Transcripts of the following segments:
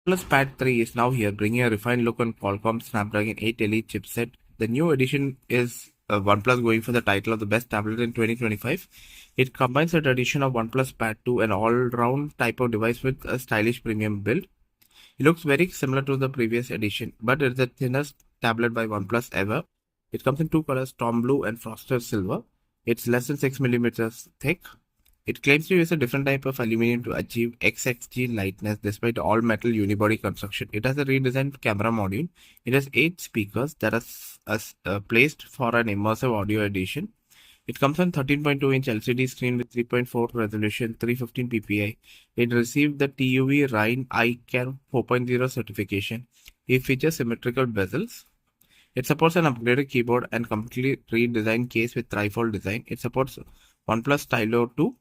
OnePlus Pad 3 is now here, bringing a refined look on Qualcomm Snapdragon 8 Elite chipset. The new edition is OnePlus going for the title of the best tablet in 2025. It combines the tradition of OnePlus Pad 2, an all-round type of device with a stylish premium build. It looks very similar to the previous edition, but it's the thinnest tablet by OnePlus ever. It comes in two colors, Storm Blue and Frosted Silver. It's less than 6 millimeters thick. It claims to use a different type of aluminum to achieve XXG lightness despite all metal unibody construction. It has a redesigned camera module. It has 8 speakers that are placed for an immersive audio edition. It comes on 13.2-inch LCD screen with 3.4 resolution, 315 ppi. It received the TUV Rhine iCare 4.0 certification. It features symmetrical bezels. It supports an upgraded keyboard and completely redesigned case with trifold design. It supports OnePlus Stylo 2.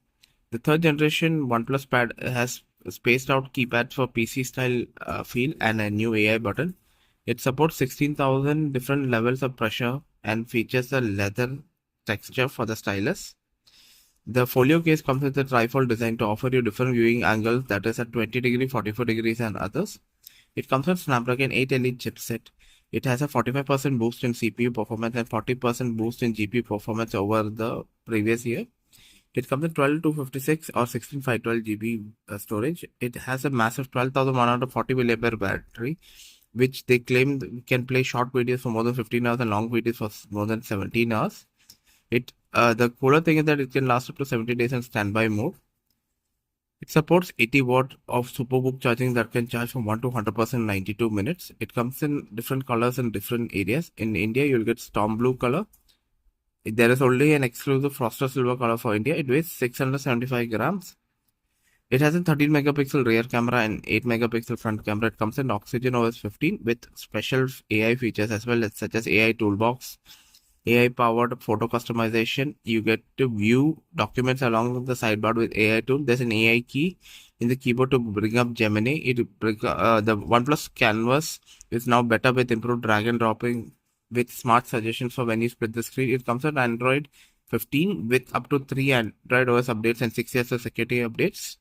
The third generation OnePlus Pad has spaced out keypads for PC style feel and a new AI button. It supports 16,000 different levels of pressure and features a leather texture for the stylus. The folio case comes with a trifold design to offer you different viewing angles, that is at 20 degrees, 44 degrees and others. It comes with Snapdragon 8 Elite chipset. It has a 45% boost in CPU performance and 40% boost in GPU performance over the previous year. It comes in 12,256 or 16,512 GB storage. It has a massive 12,140 mAh battery, which they claim can play short videos for more than 15 hours and long videos for more than 17 hours. The cooler thing is that it can last up to 70 days in standby mode. It supports 80 watt of superbook charging that can charge from 1 to 100% in 92 minutes. It comes in different colors in different areas. In India, you'll get Storm Blue color. There is only an exclusive Frosted Silver color for India. It weighs 675 grams. It has a 13 megapixel rear camera and 8 megapixel front camera. It comes in Oxygen OS 15 with special AI features as well as such as AI Toolbox, AI powered photo customization. You get to view documents along with the sidebar with AI tool. There's an AI key in the keyboard to bring up Gemini. The OnePlus Canvas is now better with improved drag and dropping with smart suggestions for when you split the screen. It comes with Android 15 with up to 3 Android OS updates and 6 years of security updates.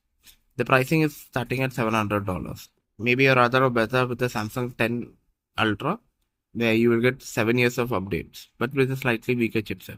The pricing is starting at $700. Maybe you're rather better with the Samsung 10 Ultra, where you will get 7 years of updates, but with a slightly weaker chipset.